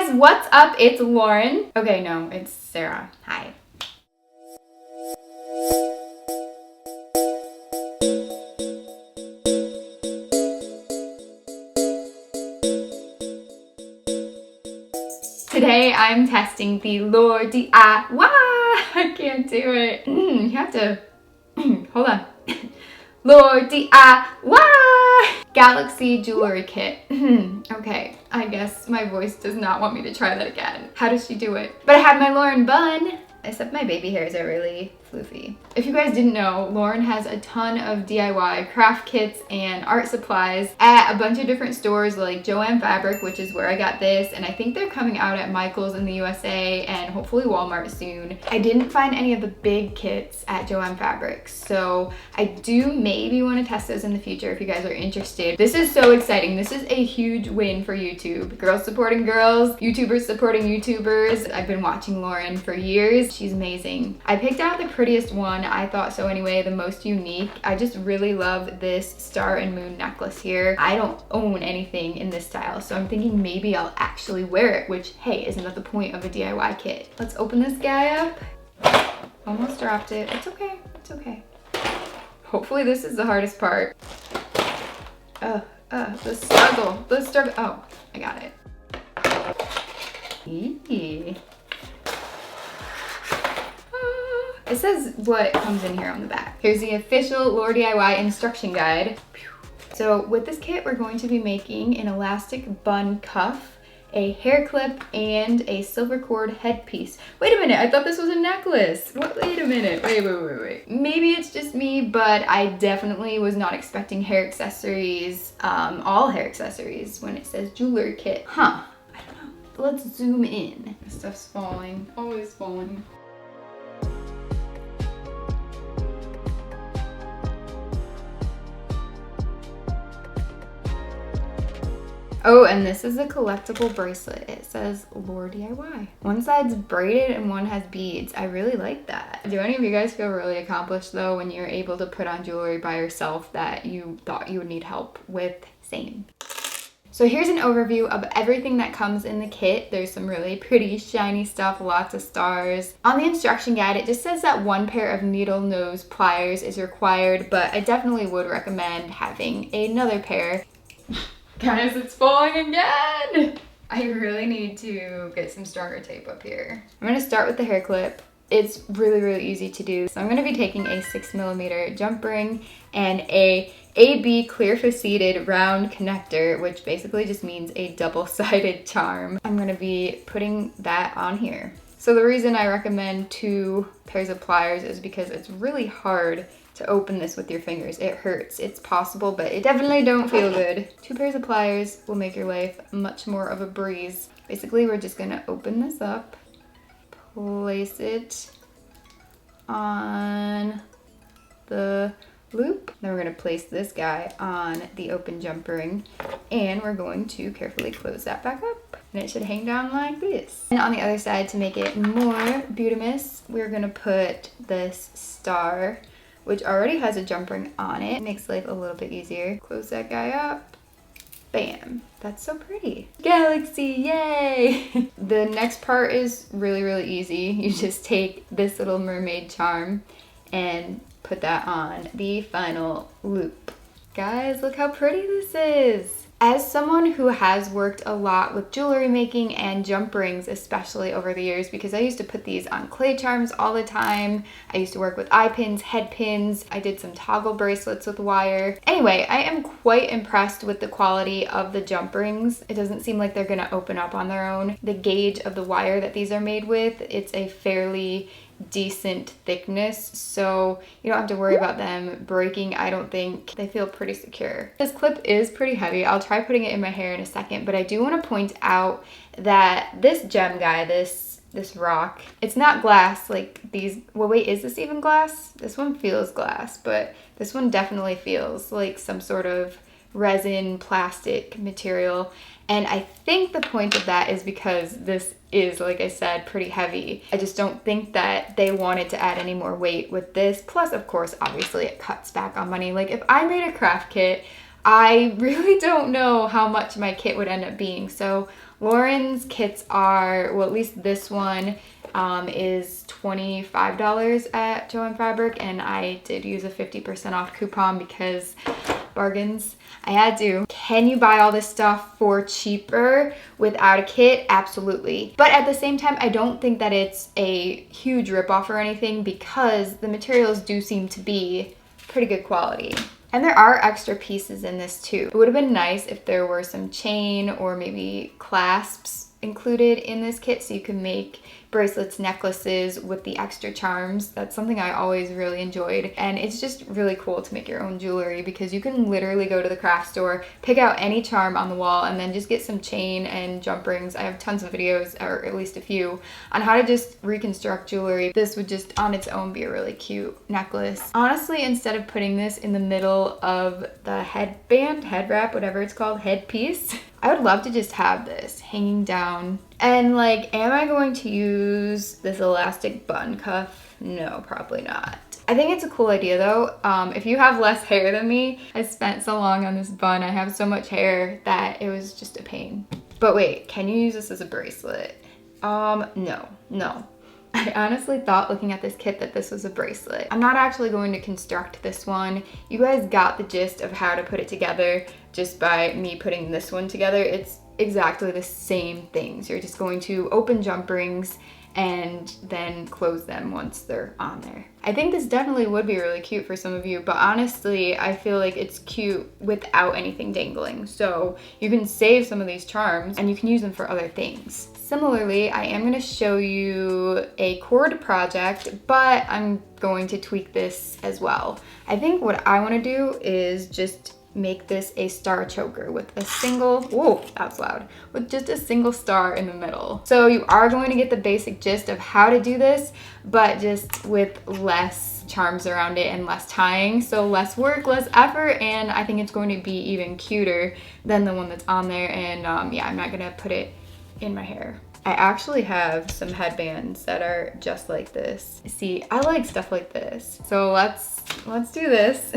guys, what's up? It's Lauren. Okay, no, it's Sarah. Hi. Today I'm testing the LaurDIY. I can't do it. You have to, hold on. LaurDIY Galaxy Jewelry Kit. Okay, I guess my voice does not want me to try that again. How does she do it? But I have my Lauren bun. Except my baby hairs are really floofy. If you guys didn't know, Lauren has a ton of DIY craft kits and art supplies at a bunch of different stores like Joann Fabric, which is where I got this, and I think they're coming out at Michael's in the USA and hopefully Walmart soon. I didn't find any of the big kits at Joann Fabric, so I do maybe want to test those in the future if you guys are interested. This is so exciting. This is a huge win for YouTube. Girls supporting girls, YouTubers supporting YouTubers. I've been watching Lauren for years. She's amazing. I picked out the prettiest one, I thought so anyway, the most unique. I just really love this star and moon necklace here. I don't own anything in this style, so I'm thinking maybe I'll actually wear it, which, hey, isn't that the point of a DIY kit? Let's open this guy up. Almost dropped it. It's okay, it's okay. Hopefully this is the hardest part. The struggle, oh, I got it. Eee. It says what comes in here on the back. Here's the official LaurDIY instruction guide. So with this kit, we're going to be making an elastic bun cuff, a hair clip, and a silver cord headpiece. Wait a minute, I thought this was a necklace. What? Wait a minute, wait. Maybe it's just me, but I definitely was not expecting hair accessories, all hair accessories when it says jewelry kit. Huh, I don't know. Let's zoom in. This stuff's falling, always falling. Oh, and this is a collectible bracelet. It says LaurDIY. One side's braided and one has beads. I really like that. Do any of you guys feel really accomplished though when you're able to put on jewelry by yourself that you thought you would need help with? Same. So here's an overview of everything that comes in the kit. There's some really pretty shiny stuff, lots of stars. On the instruction guide, it just says that one pair of needle nose pliers is required, but I definitely would recommend having another pair. Guys, it's falling again! I really need to get some stronger tape up here. I'm gonna start with the hair clip. It's really easy to do. So I'm gonna be taking a 6mm jump ring and a AB clear faceted round connector, which basically just means a double-sided charm. I'm gonna be putting that on here. So the reason I recommend 2 pairs of pliers is because it's really hard to open this with your fingers. It hurts. It's possible, but it definitely don't feel good. 2 pairs of pliers will make your life much more of a breeze. Basically, we're just gonna open this up, place it on the loop. Then we're gonna place this guy on the open jump ring, and we're going to carefully close that back up. And it should hang down like this. And on the other side, to make it more beautimous, we're gonna put this star, which already has a jump ring on it. It makes life a little bit easier. Close that guy up. Bam. That's so pretty. Galaxy, yay! The next part is really easy. You just take this little mermaid charm and put that on the final loop. Guys, look how pretty this is. As someone who has worked a lot with jewelry making and jump rings, especially over the years, because I used to put these on clay charms all the time. I used to work with eye pins, head pins. I did some toggle bracelets with wire. Anyway, I am quite impressed with the quality of the jump rings. It doesn't seem like they're gonna open up on their own. The gauge of the wire that these are made with, it's a fairly decent thickness, so you don't have to worry about them breaking. I don't think. They feel pretty secure. This clip is pretty heavy. I'll try putting it in my hair in a second, but I do want to point out that this gem guy, this rock, it's not glass like these. Well, wait, is this even glass? This one feels glass, but this one definitely feels like some sort of resin plastic material. And I think the point of that is because this is, like I said, pretty heavy. I just don't think that they wanted to add any more weight with this. Plus, of course, obviously it cuts back on money. Like if I made a craft kit, I really don't know how much my kit would end up being. So Lauren's kits are, well, at least this one is $25 at Joann Fabric, and I did use a 50% off coupon because bargains. I had to. Can you buy all this stuff for cheaper without a kit? Absolutely. But at the same time, I don't think that it's a huge ripoff or anything because the materials do seem to be pretty good quality. And there are extra pieces in this too. It would have been nice if there were some chain or maybe clasps included in this kit so you can make bracelets, necklaces with the extra charms. That's something I always really enjoyed, and it's just really cool to make your own jewelry because you can literally go to the craft store, pick out any charm on the wall, and then just get some chain and jump rings. I have tons of videos, or at least a few, on how to just reconstruct jewelry. This would just on its own be a really cute necklace. Honestly, instead of putting this in the middle of the headband, head wrap, whatever it's called, headpiece, I would love to just have this hanging down. And like, am I going to use this elastic bun cuff? No, probably not. I think it's a cool idea though. If you have less hair than me, I spent so long on this bun. I have so much hair that it was just a pain. But wait, can you use this as a bracelet? No. I honestly thought looking at this kit that this was a bracelet. I'm not actually going to construct this one. You guys got the gist of how to put it together just by me putting this one together. It's exactly the same things. You're just going to open jump rings and then close them once they're on there. I think this definitely would be really cute for some of you, but honestly, I feel like it's cute without anything dangling. So you can save some of these charms and you can use them for other things. Similarly, I am gonna show you a cord project, but I'm going to tweak this as well. I think what I wanna do is just make this a star choker with a single, whoa, that's loud, with just a single star in the middle. So you are going to get the basic gist of how to do this, but just with less charms around it and less tying. So less work, less effort, and I think it's going to be even cuter than the one that's on there. And yeah, I'm not gonna put it in my hair. I actually have some headbands that are just like this. See, I like stuff like this. So let's do this.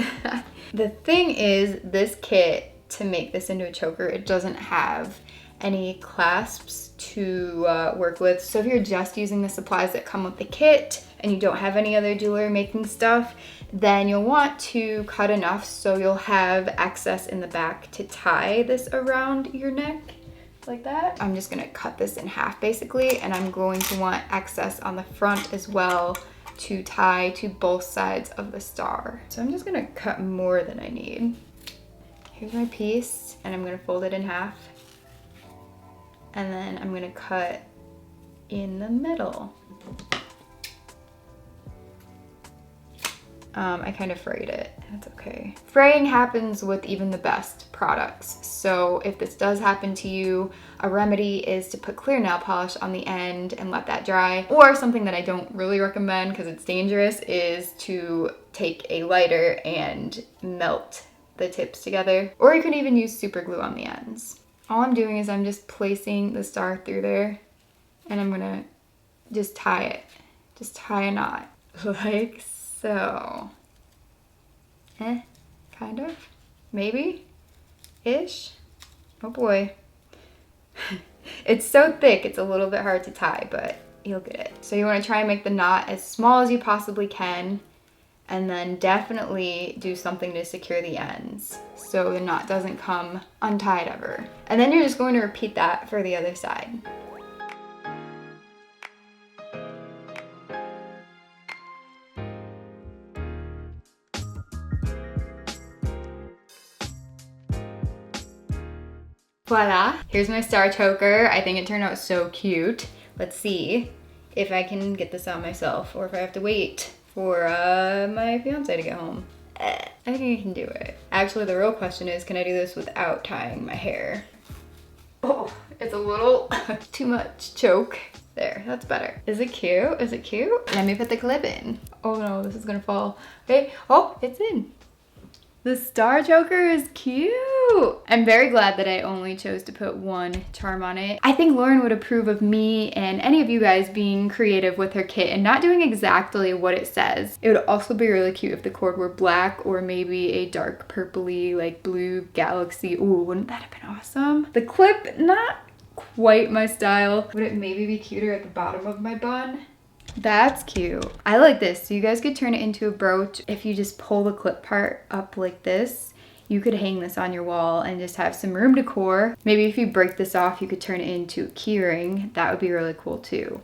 The thing is, this kit, to make this into a choker, it doesn't have any clasps to work with. So if you're just using the supplies that come with the kit and you don't have any other jewelry making stuff, then you'll want to cut enough so you'll have excess in the back to tie this around your neck. Like that. I'm just gonna cut this in half basically, and I'm going to want excess on the front as well to tie to both sides of the star. So I'm just gonna cut more than I need. Here's my piece, and I'm gonna fold it in half. And then I'm gonna cut in the middle. I kind of frayed it, that's okay. Fraying happens with even the best products. So if this does happen to you, a remedy is to put clear nail polish on the end and let that dry. Or something that I don't really recommend because it's dangerous is to take a lighter and melt the tips together. Or you can even use super glue on the ends. All I'm doing is I'm just placing the star through there, and I'm gonna just tie it. Just tie a knot like so. Kind of, maybe, ish. Oh boy. It's so thick, it's a little bit hard to tie, but you'll get it. So you wanna try and make the knot as small as you possibly can, and then definitely do something to secure the ends so the knot doesn't come untied ever. And then you're just going to repeat that for the other side. Voila, here's my star choker. I think it turned out so cute. Let's see if I can get this on myself or if I have to wait for my fiance to get home. I think I can do it. Actually, the real question is, can I do this without tying my hair? Oh, it's a little too much choke. There, that's better. Is it cute? Is it cute? Let me put the clip in. Oh no, this is gonna fall. Okay, oh, it's in. The star choker is cute. I'm very glad that I only chose to put one charm on it. I think Lauren would approve of me and any of you guys being creative with her kit and not doing exactly what it says. It would also be really cute if the cord were black or maybe a dark purpley, like blue galaxy. Ooh, wouldn't that have been awesome? The clip, not quite my style. Would it maybe be cuter at the bottom of my bun? That's cute. I like this. So you guys could turn it into a brooch. If you just pull the clip part up like this, you could hang this on your wall and just have some room decor. Maybe if you break this off, you could turn it into a keyring. That would be really cool too.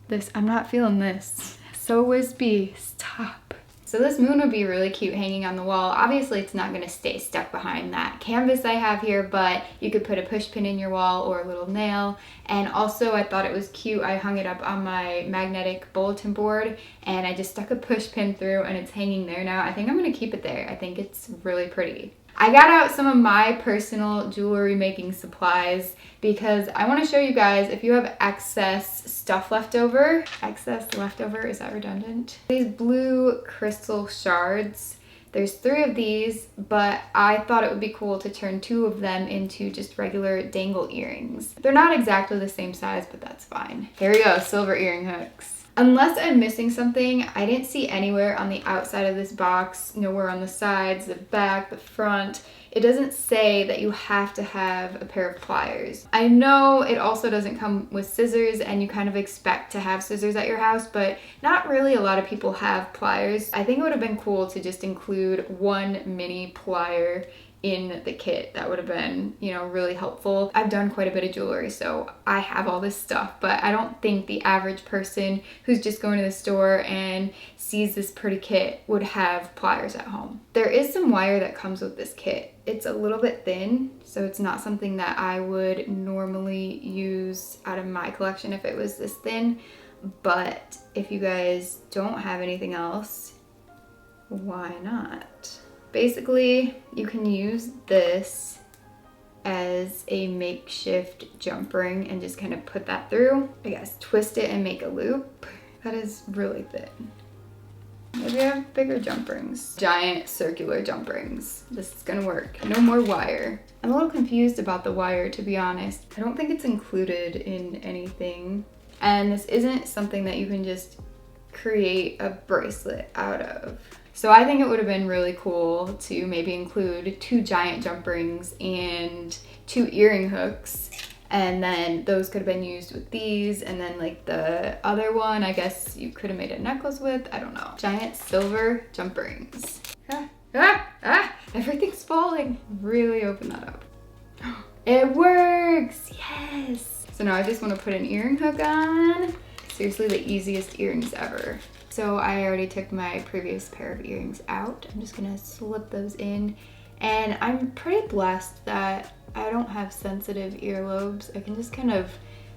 This, I'm not feeling this. So wispy, stop. So this moon would be really cute hanging on the wall. Obviously it's not gonna stay stuck behind that canvas I have here, but you could put a push pin in your wall or a little nail. And also I thought it was cute, I hung it up on my magnetic bulletin board and I just stuck a push pin through and it's hanging there now. I think I'm gonna keep it there. I think it's really pretty. I got out some of my personal jewelry making supplies because I want to show you guys if you have excess stuff left over. Excess leftover, is that redundant? These blue crystal shards. There's 3 of these, but I thought it would be cool to turn 2 of them into just regular dangle earrings. They're not exactly the same size, but that's fine. Here we go, silver earring hooks. Unless I'm missing something, I didn't see anywhere on the outside of this box, nowhere on the sides, the back, the front. It doesn't say that you have to have a pair of pliers. I know it also doesn't come with scissors and you kind of expect to have scissors at your house, but not really a lot of people have pliers. I think it would have been cool to just include 1 mini plier in the kit. That would have been, you know, really helpful. I've done quite a bit of jewelry, so I have all this stuff, but I don't think the average person who's just going to the store and sees this pretty kit would have pliers at home. There is some wire that comes with this kit. It's a little bit thin, so it's not something that I would normally use out of my collection if it was this thin, but if you guys don't have anything else, why not? Basically, you can use this as a makeshift jump ring and just kind of put that through. I guess twist it and make a loop. That is really thin. Maybe I have bigger jump rings. Giant circular jump rings. This is gonna work. No more wire. I'm a little confused about the wire, to be honest. I don't think it's included in anything. And this isn't something that you can just create a bracelet out of. So I think it would have been really cool to maybe include 2 giant jump rings and 2 earring hooks. And then those could have been used with these. And then like the other one, I guess you could have made a necklace with, I don't know. Giant silver jump rings. Everything's falling. Really open that up. It works, yes. So now I just want to put an earring hook on. Seriously, the easiest earrings ever. So I already took my previous pair of earrings out. I'm just gonna slip those in. And I'm pretty blessed that I don't have sensitive earlobes. I can just kind of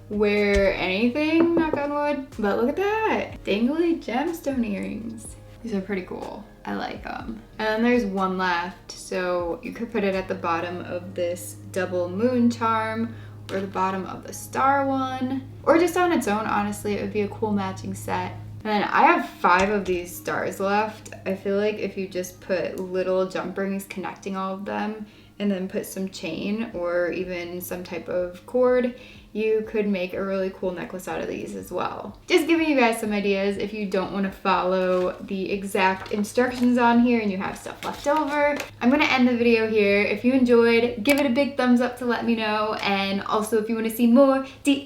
wear anything, knock on wood. But look at that, dangly gemstone earrings. These are pretty cool. I like them. And then there's one left. So you could put it at the bottom of this double moon charm or the bottom of the star one, or just on its own. Honestly, it would be a cool matching set. And I have 5 of these stars left. I feel like if you just put little jump rings connecting all of them and then put some chain or even some type of cord, you could make a really cool necklace out of these as well. Just giving you guys some ideas if you don't want to follow the exact instructions on here and you have stuff left over. I'm gonna end the video here. If you enjoyed, give it a big thumbs up to let me know. And also if you want to see more DIYs,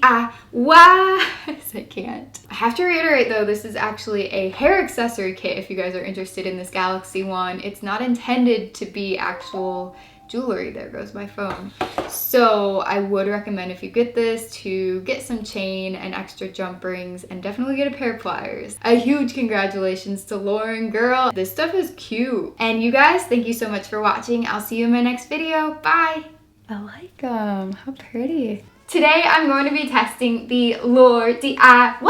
I can't. I have to reiterate though, this is actually a hair accessory kit if you guys are interested in this Galaxy one. It's not intended to be actual jewelry. There goes my phone. So I would recommend if you get this to get some chain and extra jump rings and definitely get a pair of pliers. A huge congratulations to Lauren, girl. This stuff is cute. And you guys, thank you so much for watching. I'll see you in my next video. Bye. I like them. How pretty. Today I'm going to be testing the LaurDIY.